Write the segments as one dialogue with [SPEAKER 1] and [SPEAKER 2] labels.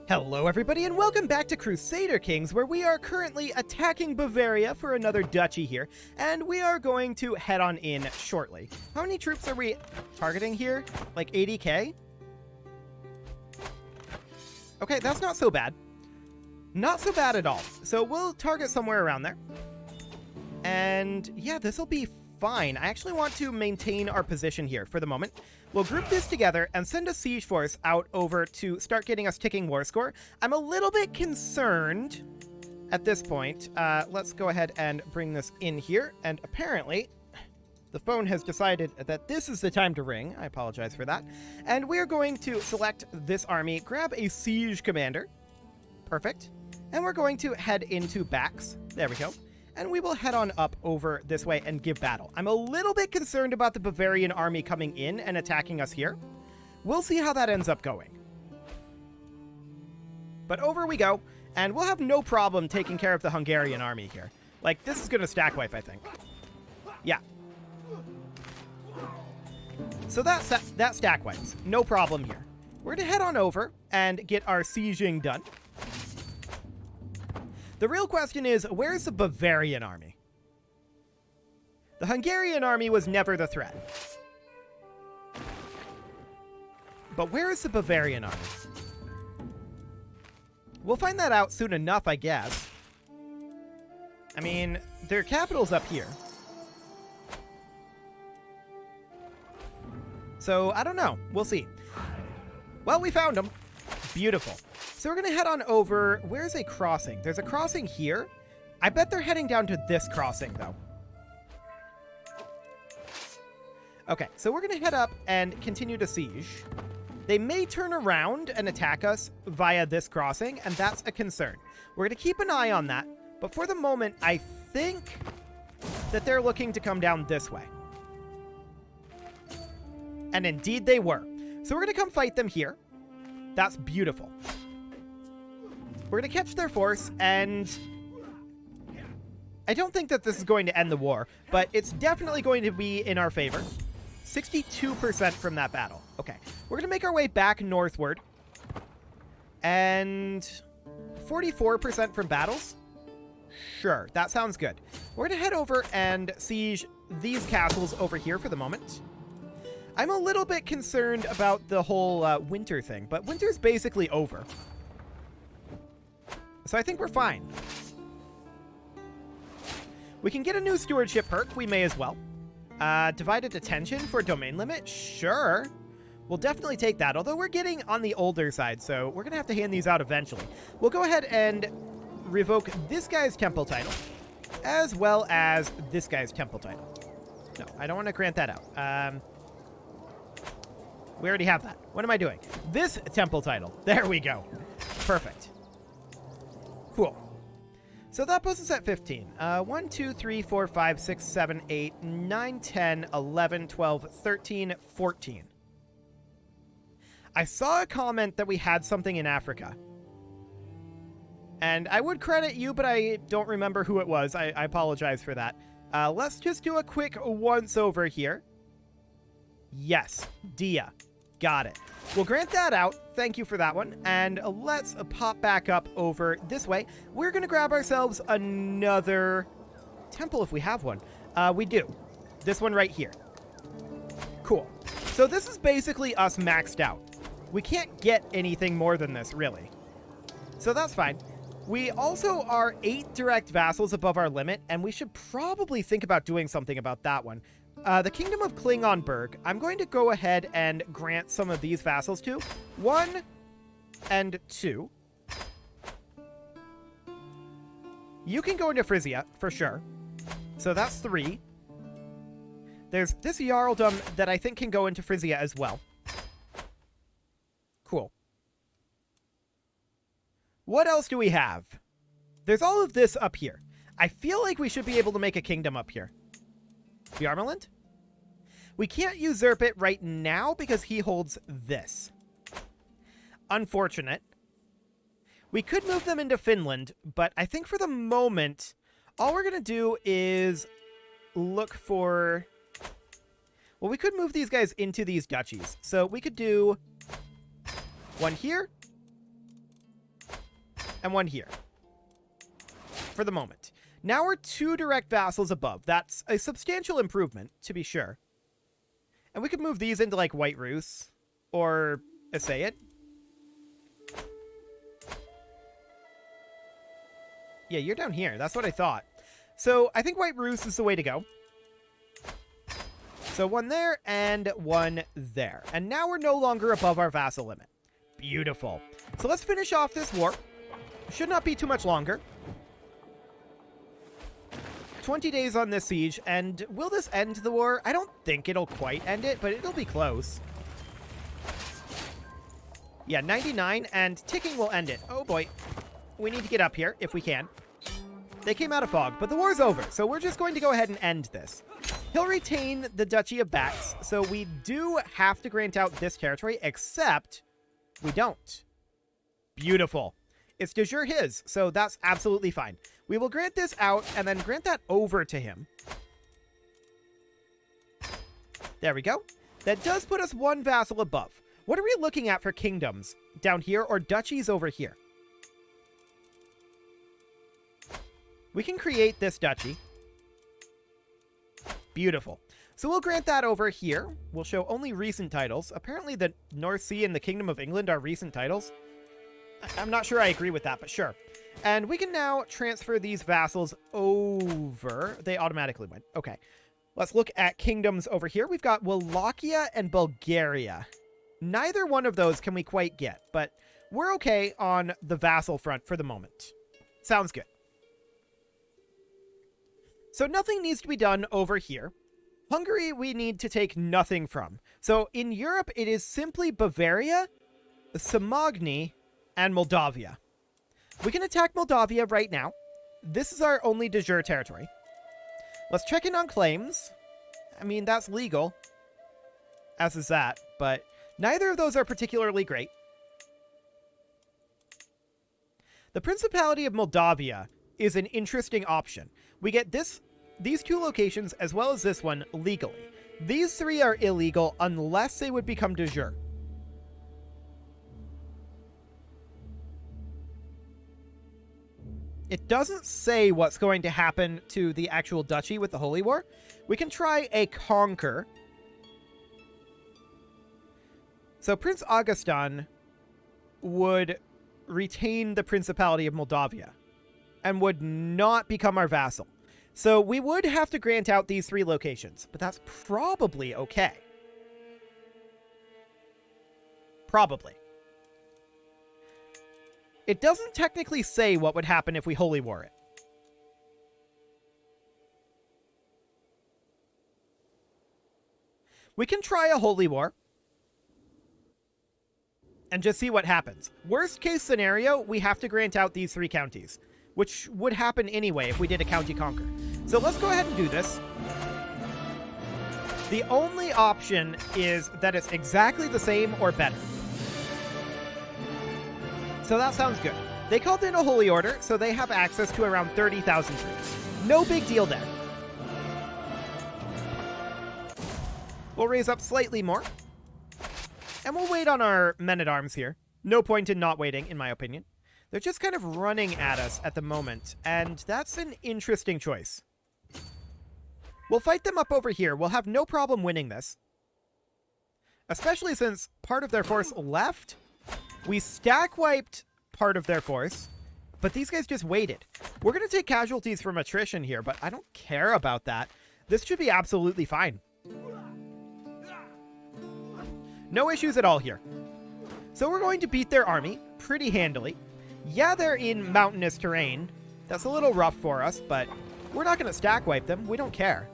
[SPEAKER 1] Hello everybody and welcome back to Crusader Kings, where we are currently attacking Bavaria for another duchy here, and we are going to head on in shortly. How many troops are we targeting here? Like 80k? Okay, that's not so bad. Not so bad at all. So we'll target somewhere around there. And yeah, this will be fine. I actually want to maintain our position here for the moment. We'll group this together and send a siege force out over to start getting us ticking war score. I'm a little bit concerned at this point. Let's go ahead and bring this in here. And apparently, the phone has decided that this is the time to ring. I apologize for that. And we're going to select this army, grab a siege commander. Perfect. And we're going to head into Bax. There we go. And we will head on up over this way and give battle. I'm a little bit concerned about the Bavarian army coming in and attacking us here. We'll see how that ends up going. But over we go, and we'll have no problem taking care of the Hungarian army here. Like, this is going to stack wipe, I think. Yeah. So that stack wipes. No problem here. We're going to head on over and get our sieging done. The real question is, where's the Bavarian army? The Hungarian army was never the threat. But where is the Bavarian army? We'll find that out soon enough, I guess. I mean, their capital's up here. So, I don't know. We'll see. Well, we found them. Beautiful. So we're going to head on over. Where's a crossing? There's a crossing here. I bet they're heading down to this crossing, though. Okay, so we're going to head up and continue to siege. They may turn around and attack us via this crossing, and that's a concern. We're going to keep an eye on that. But for the moment, I think that they're looking to come down this way. And indeed they were. So we're going to come fight them here. That's beautiful. We're going to catch their force, and I don't think that this is going to end the war, but it's definitely going to be in our favor. 62% from that battle. Okay, we're going to make our way back northward, and 44% from battles? Sure, that sounds good. We're going to head over and siege these castles over here for the moment. I'm a little bit concerned about the whole winter thing, but winter's basically over. So I think we're fine. We can get a new stewardship perk. We may as well. Divided attention for domain limit? Sure. We'll definitely take that, although we're getting on the older side, so we're going to have to hand these out eventually. We'll go ahead and revoke this guy's temple title, as well as this guy's temple title. No, I don't want to grant that out. We already have that. What am I doing? This temple title. There we go. Perfect. Cool. So that puts us at 15. 1, 2, 3, 4, 5, 6, 7, 8, 9, 10, 11, 12, 13, 14. I saw a comment that we had something in Africa. And I would credit you, but I don't remember who it was. I apologize for that. Let's just do a quick once over here. Yes, Dia. Got it. We'll grant that out. Thank you for that one. And let's pop back up over this way. We're going to grab ourselves another temple if we have one. We do. This one right here. Cool. So this is basically us maxed out. We can't get anything more than this, really. So that's fine. We also are 8 direct vassals above our limit, and we should probably think about doing something about that one. The Kingdom of Klingonberg, I'm going to go ahead and grant some of these vassals to. 1 and 2. You can go into Frisia, for sure. So that's 3. There's this Jarldom that I think can go into Frisia as well. Cool. What else do we have? There's all of this up here. I feel like we should be able to make a kingdom up here. Yarmerland? We can't usurp it right now because he holds this. Unfortunate. We could move them into Finland, but I think for the moment, all we're going to do is look for... Well, we could move these guys into these duchies. So we could do one here and one here. For the moment. Now we're 2 direct vassals above. That's a substantial improvement, to be sure. And we could move these into, like, White Rus. Or essay it. Yeah, you're down here. That's what I thought. So I think White Rus is the way to go. So one there and one there. And now we're no longer above our vassal limit. Beautiful. So let's finish off this war. Should not be too much longer. 20 days on this siege, and will this end the war? I don't think it'll quite end it, but it'll be close. Yeah, 99, and ticking will end it. Oh boy. We need to get up here, if we can. They came out of fog, but the war's over, so we're just going to go ahead and end this. He'll retain the Duchy of Bax, so we do have to grant out this territory, except we don't. Beautiful. It's de jure his, so that's absolutely fine. We will grant this out and then grant that over to him. There we go. That does put us 1 vassal above. What are we looking at for kingdoms? Down here or duchies over here? We can create this duchy. Beautiful. So we'll grant that over here. We'll show only recent titles. Apparently the North Sea and the Kingdom of England are recent titles. I'm not sure I agree with that, but sure. And we can now transfer these vassals over. They automatically went. Okay. Let's look at kingdoms over here. We've got Wallachia and Bulgaria. Neither one of those can we quite get, but we're okay on the vassal front for the moment. Sounds good. So nothing needs to be done over here. Hungary we need to take nothing from. So in Europe, it is simply Bavaria, Samogny, and Moldavia. We can attack Moldavia right now. This is our only de jure territory. Let's check in on claims. I mean, that's legal. As is that, but neither of those are particularly great. The Principality of Moldavia is an interesting option. We get these 2 locations as well as this one legally. These 3 are illegal unless they would become de jure. It doesn't say what's going to happen to the actual duchy with the Holy War. We can try a conquer. So Prince Augustin would retain the Principality of Moldavia and would not become our vassal. So we would have to grant out these 3 locations, but that's probably okay. Probably. It doesn't technically say what would happen if we Holy War it. We can try a Holy War and just see what happens. Worst case scenario, we have to grant out these 3 counties, which would happen anyway if we did a county conquer. So let's go ahead and do this. The only option is that it's exactly the same or better. So that sounds good. They called in a holy order, so they have access to around 30,000 troops. No big deal there. We'll raise up slightly more. And we'll wait on our men-at-arms here. No point in not waiting, in my opinion. They're just kind of running at us at the moment, and that's an interesting choice. We'll fight them up over here. We'll have no problem winning this. Especially since part of their force left. We stack-wiped part of their force, but these guys just waited. We're going to take casualties from attrition here, but I don't care about that. This should be absolutely fine. No issues at all here. So we're going to beat their army pretty handily. Yeah, they're in mountainous terrain. That's a little rough for us, but we're not going to stack-wipe them. We don't care.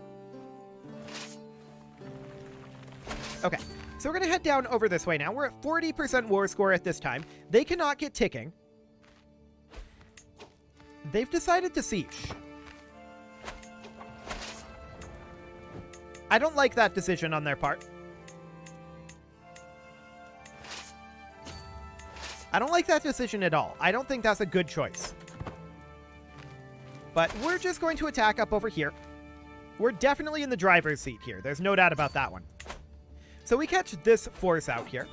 [SPEAKER 1] Okay. So we're going to head down over this way now. We're at 40% war score at this time. They cannot get ticking. They've decided to siege. I don't like that decision on their part. I don't like that decision at all. I don't think that's a good choice. But we're just going to attack up over here. We're definitely in the driver's seat here. There's no doubt about that one. So we catch this force out here.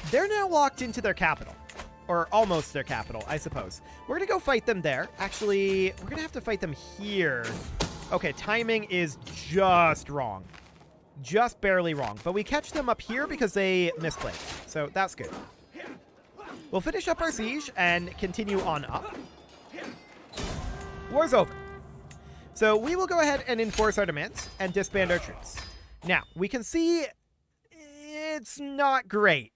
[SPEAKER 1] They're now locked into their capital. or almost their capital, I suppose. We're going to go fight them there. Actually, we're going to have to fight them here. Okay, timing is just wrong. Just barely wrong. But we catch them up here because they misplayed. So that's good. We'll finish up our siege and continue on up. War's over. So we will go ahead and enforce our demands and disband our troops. Now, we can see it's not great.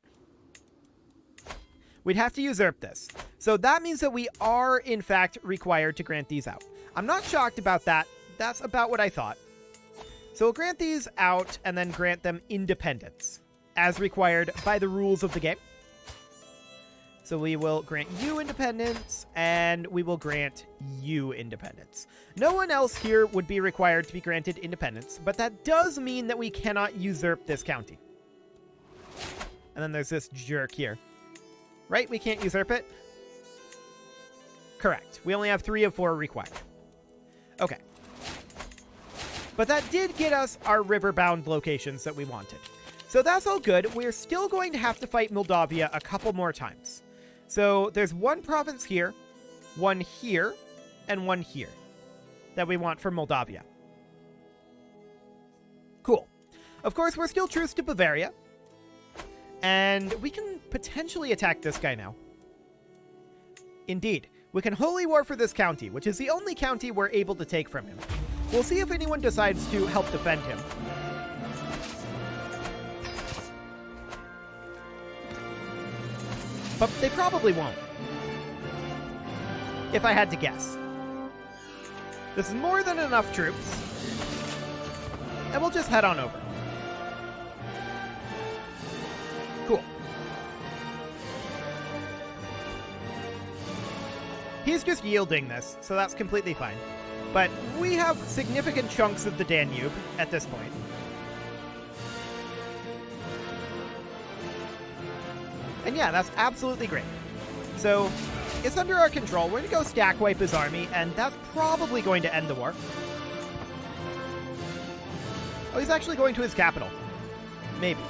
[SPEAKER 1] We'd have to usurp this. So that means that we are, in fact, required to grant these out. I'm not shocked about that. That's about what I thought. So we'll grant these out and then grant them independence, as required by the rules of the game. So we will grant you independence, and we will grant you independence. No one else here would be required to be granted independence, but that does mean that we cannot usurp this county. And then there's this jerk here. Right? We can't usurp it? Correct. We only have 3 of 4 required. Okay. But that did get us our river-bound locations that we wanted. So that's all good. We're still going to have to fight Moldavia a couple more times. So there's one province here, one here, and one here that we want for Moldavia. Cool. Of course, we're still truce to Bavaria. And we can potentially attack this guy now. Indeed. We can holy war for this county, which is the only county we're able to take from him. We'll see if anyone decides to help defend him. But they probably won't. If I had to guess. This is more than enough troops. And we'll just head on over. Cool. He's just yielding this, so that's completely fine. But we have significant chunks of the Danube at this point. And yeah, that's absolutely great. So, it's under our control. We're going to go stack wipe his army, and that's probably going to end the war. Oh, he's actually going to his capital. Maybe.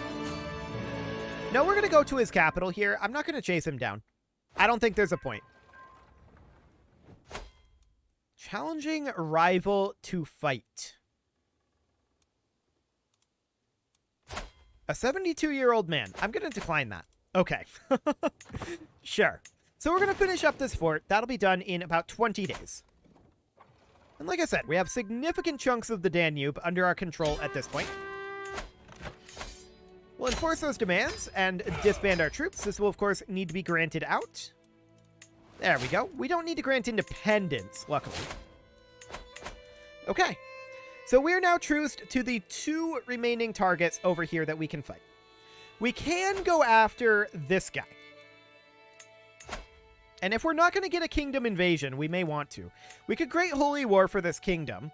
[SPEAKER 1] No, we're going to go to his capital here. I'm not going to chase him down. I don't think there's a point. Challenging rival to fight. A 72-year-old man. I'm going to decline that. Okay. Sure. So we're going to finish up this fort. That'll be done in about 20 days. And like I said, we have significant chunks of the Danube under our control at this point. We'll enforce those demands and disband our troops. This will, of course, need to be granted out. There we go. We don't need to grant independence, luckily. Okay. So we're now truced to the 2 remaining targets over here that we can fight. We can go after this guy. And if we're not going to get a kingdom invasion, we may want to. We could create holy war for this kingdom.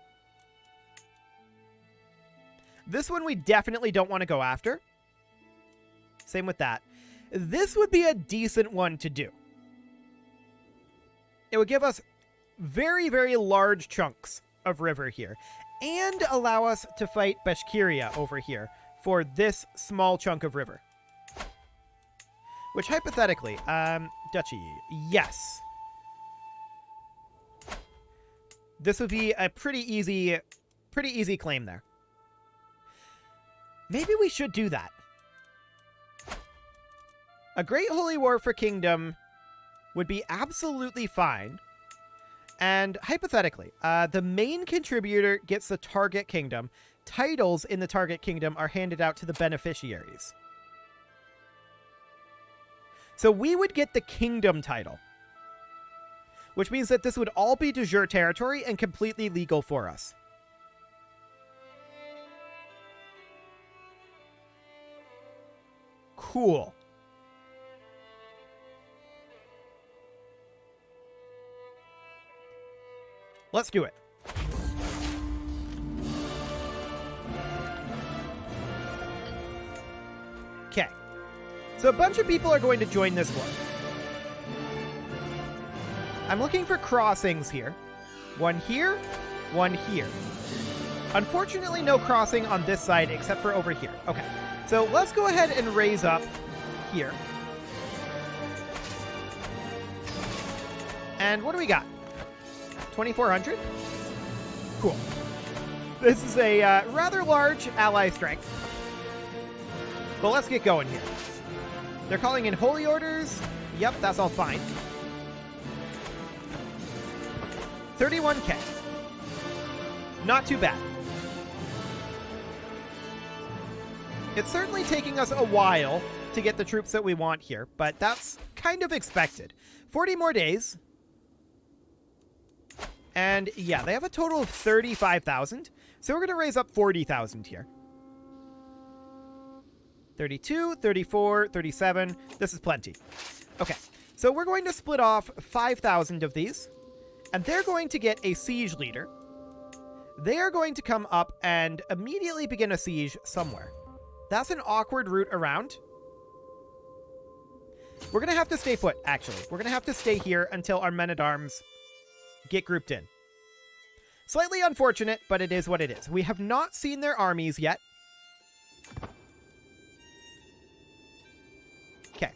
[SPEAKER 1] This one we definitely don't want to go after. Same with that. This would be a decent one to do. It would give us very, very large chunks of river here. And allow us to fight Bashkiria over here for this small chunk of river. Which, hypothetically, Duchy, yes. This would be a pretty easy claim there. Maybe we should do that. A great holy war for kingdom would be absolutely fine. And hypothetically, the main contributor gets the target kingdom. Titles in the target kingdom are handed out to the beneficiaries. So we would get the kingdom title. Which means that this would all be de jure territory and completely legal for us. Cool. Let's do it. Okay. So a bunch of people are going to join this war. I'm looking for crossings here. One here, one here. Unfortunately, no crossing on this side except for over here. Okay. So let's go ahead and raise up here. And what do we got? 2,400? Cool. This is a rather large ally strength. But let's get going here. They're calling in holy orders. Yep, that's all fine. 31k. Not too bad. It's certainly taking us a while to get the troops that we want here, but that's kind of expected. 40 more days. And yeah, they have a total of 35,000. So we're going to raise up 40,000 here. 32, 34, 37. This is plenty. Okay, so we're going to split off 5,000 of these. And they're going to get a siege leader. They are going to come up and immediately begin a siege somewhere. That's an awkward route around. We're going to have to stay put, actually. We're going to have to stay here until our men-at-arms get grouped in. Slightly unfortunate, but it is what it is. We have not seen their armies yet. Okay.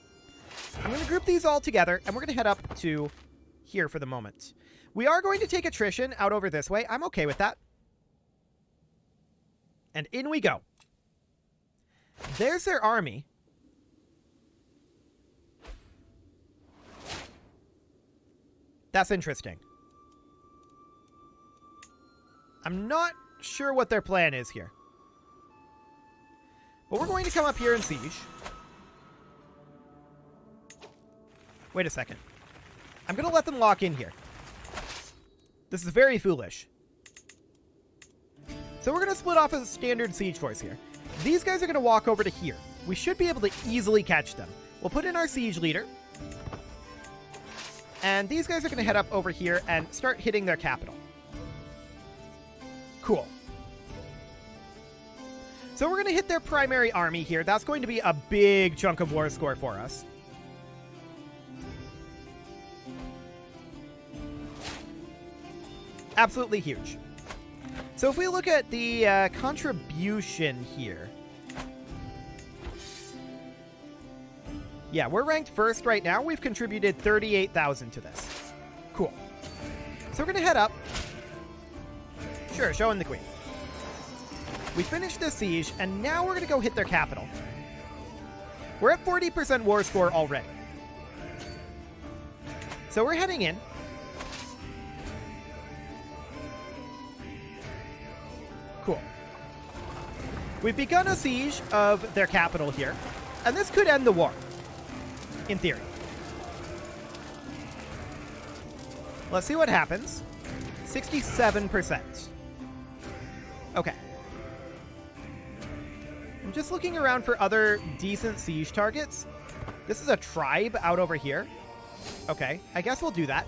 [SPEAKER 1] I'm going to group these all together, and we're going to head up to here for the moment. We are going to take attrition out over this way. I'm okay with that. And in we go. There's their army. That's interesting. I'm not sure what their plan is here. But we're going to come up here and siege. Wait a second. I'm going to let them lock in here. This is very foolish. So we're going to split off a standard siege force here. These guys are going to walk over to here. We should be able to easily catch them. We'll put in our siege leader. And these guys are going to head up over here and start hitting their capital. Cool. So we're going to hit their primary army here. That's going to be a big chunk of war score for us. Absolutely huge. So if we look at the contribution here. Yeah, we're ranked first right now. We've contributed 38,000 to this. Cool. So we're going to head up. Sure, showing the queen. We finished the siege, and now we're going to go hit their capital. We're at 40% war score already. So we're heading in. Cool. We've begun a siege of their capital here, and this could end the war, in theory. Let's see what happens. 67%. Okay. I'm just looking around for other decent siege targets. This is a tribe out over here. Okay, I guess we'll do that.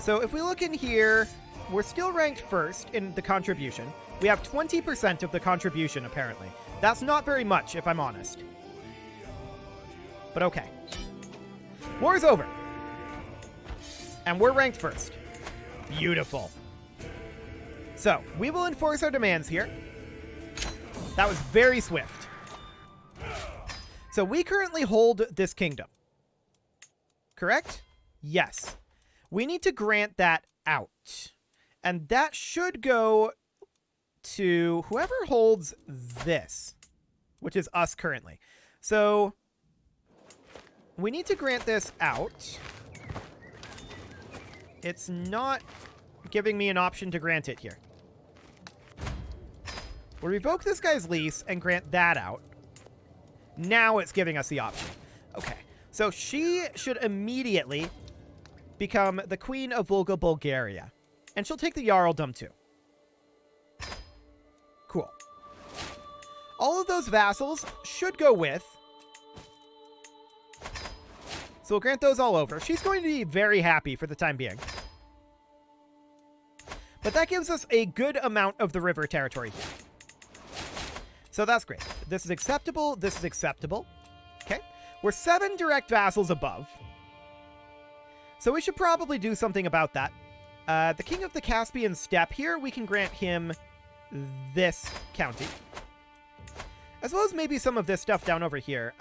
[SPEAKER 1] So if we look in here, we're still ranked first in the contribution. We have 20% of the contribution, apparently. That's not very much, if I'm honest. But okay. War's over. And we're ranked first. Beautiful. So, we will enforce our demands here. That was very swift. So, we currently hold this kingdom. Correct? Yes. We need to grant that out. And that should go to whoever holds this, which is us currently. So we need to grant this out. It's not giving me an option to grant it here. We'll revoke this guy's lease and grant that out. Now it's giving us the option. Okay, so she should immediately become the Queen of Volga, Bulgaria. And she'll take the Jarldom too. Cool. All of those vassals should go with. So we'll grant those all over. She's going to be very happy for the time being. But that gives us a good amount of the river territory here. So that's great. This is acceptable. This is acceptable. Okay. We're 7 direct vassals above. So we should probably do something about that. The King of the Caspian Steppe here, we can grant him this county. As well as maybe some of this stuff down over here.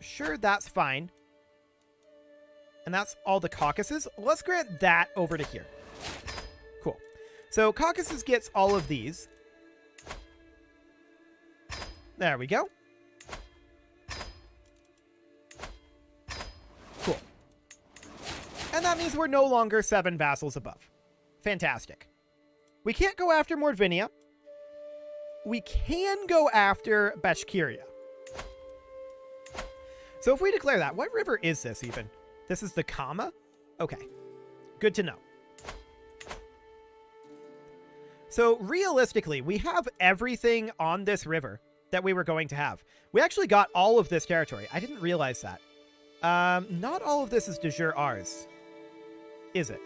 [SPEAKER 1] Sure, that's fine. And that's all the Caucasus. Let's grant that over to here. Cool. So Caucasus gets all of these. There we go. Cool. And that means we're no longer 7 vassals above. Fantastic. We can't go after Mordvinia. We can go after Bashkiria. So if we declare that, what river is this even? This is the Kama? Okay. Good to know. So realistically, we have everything on this river that we were going to have. We actually got all of this territory. I didn't realize that. Not all of this is de jure ours. Is it?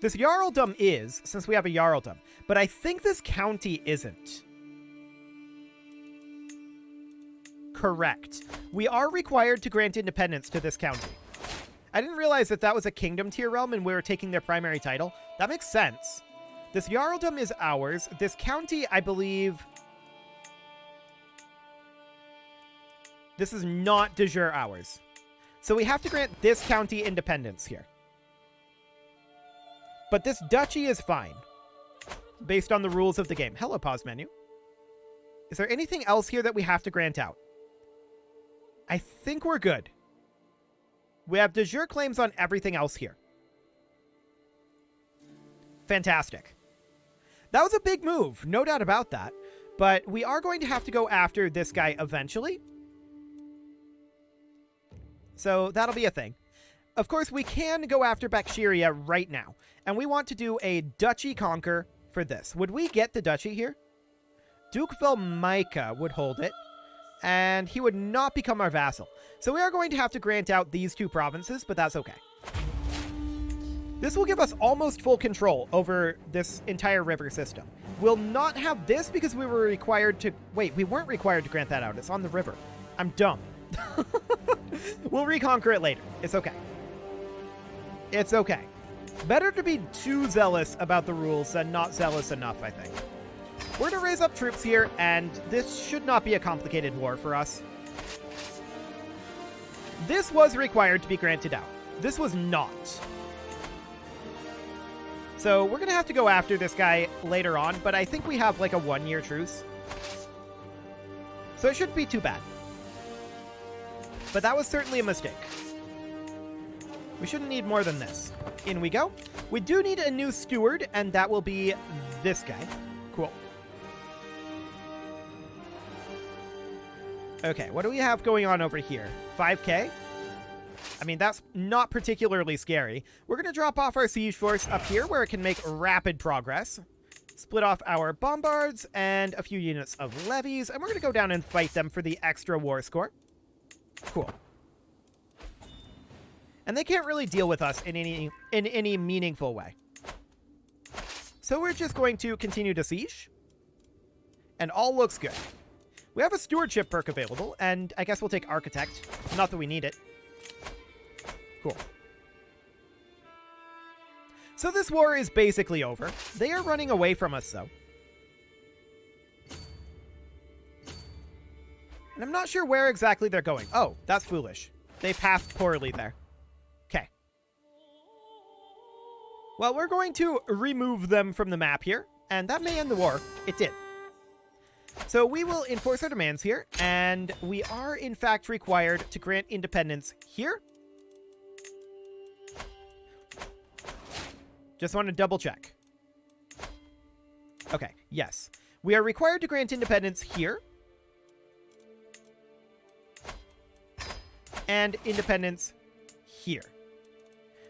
[SPEAKER 1] This Jarldom is, since we have a Jarldom. But I think this county isn't. Correct. We are required to grant independence to this county. I didn't realize that that was a kingdom tier realm and we were taking their primary title. That makes sense. This Jarldom is ours. This county, I believe... This is not de jure ours. So we have to grant this county independence here. But this duchy is fine. Based on the rules of the game. Hello, pause menu. Is there anything else here that we have to grant out? I think we're good. We have de jure claims on everything else here. Fantastic. That was a big move, no doubt about that. But we are going to have to go after this guy eventually. So that'll be a thing. Of course, we can go after Bashkiria right now. And we want to do a duchy conquer for this. Would we get the duchy here? Duke Velmyka would hold it. And he would not become our vassal. So we are going to have to grant out these 2 provinces, but that's okay. This will give us almost full control over this entire river system. We'll not have this because we were required to... Wait, we weren't required to grant that out. It's on the river. I'm dumb. We'll reconquer it later. It's okay. It's okay. Better to be too zealous about the rules than not zealous enough, I think. We're going to raise up troops here, and this should not be a complicated war for us. This was required to be granted out. This was not. So we're going to have to go after this guy later on, but I think we have like a 1-year truce. So it shouldn't be too bad. But that was certainly a mistake. We shouldn't need more than this. In we go. We do need a new steward, and that will be this guy. Cool. Okay, what do we have going on over here? 5k? I mean, that's not particularly scary. We're going to drop off our siege force up here where it can make rapid progress. Split off our bombards and a few units of levies, and we're going to go down and fight them for the extra war score. Cool. And they can't really deal with us in any meaningful way. So we're just going to continue to siege. And all looks good. We have a stewardship perk available, and I guess we'll take architect. Not that we need it. Cool. So this war is basically over. They are running away from us, though. And I'm not sure where exactly they're going. Oh, that's foolish. They passed poorly there. Okay. Well, we're going to remove them from the map here, and that may end the war. It did. So we will enforce our demands here, and we are, in fact, required to grant independence here. Just want to double check. Okay, yes. We are required to grant independence here. And independence here.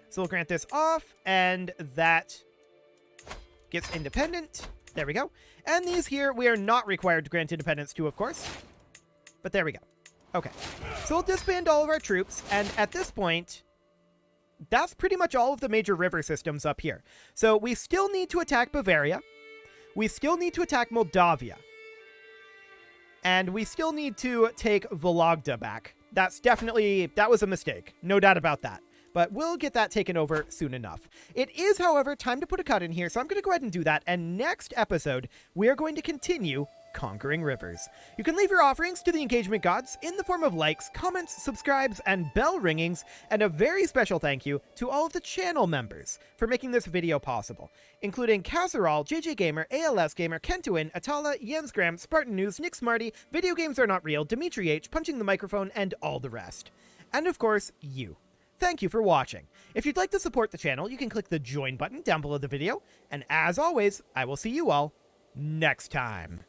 [SPEAKER 1] So we'll grant this off, and that gets independent. There we go. And these here, we are not required to grant independence to, of course. But there we go. Okay. So we'll disband all of our troops, and at this point, that's pretty much all of the major river systems up here. So we still need to attack Bavaria. We still need to attack Moldavia. And we still need to take Vologda back. That's definitely... That was a mistake. No doubt about that. but we'll get that taken over soon enough. It is, however, time to put a cut in here, so I'm going to go ahead and do that, and next episode, we are going to continue conquering rivers. You can leave your offerings to the engagement gods in the form of likes, comments, subscribes, and bell ringings, and a very special thank you to all of the channel members for making this video possible, including Casserole, JJ Gamer, ALS Gamer, Kentuin, Atala, Jensgram, Spartan News, Nick Smarty, Video Games Are Not Real, Dimitri H, Punching the Microphone, and all the rest. And of course, you. Thank you for watching. If you'd like to support the channel, you can click the join button down below the video, and as always, I will see you all next time.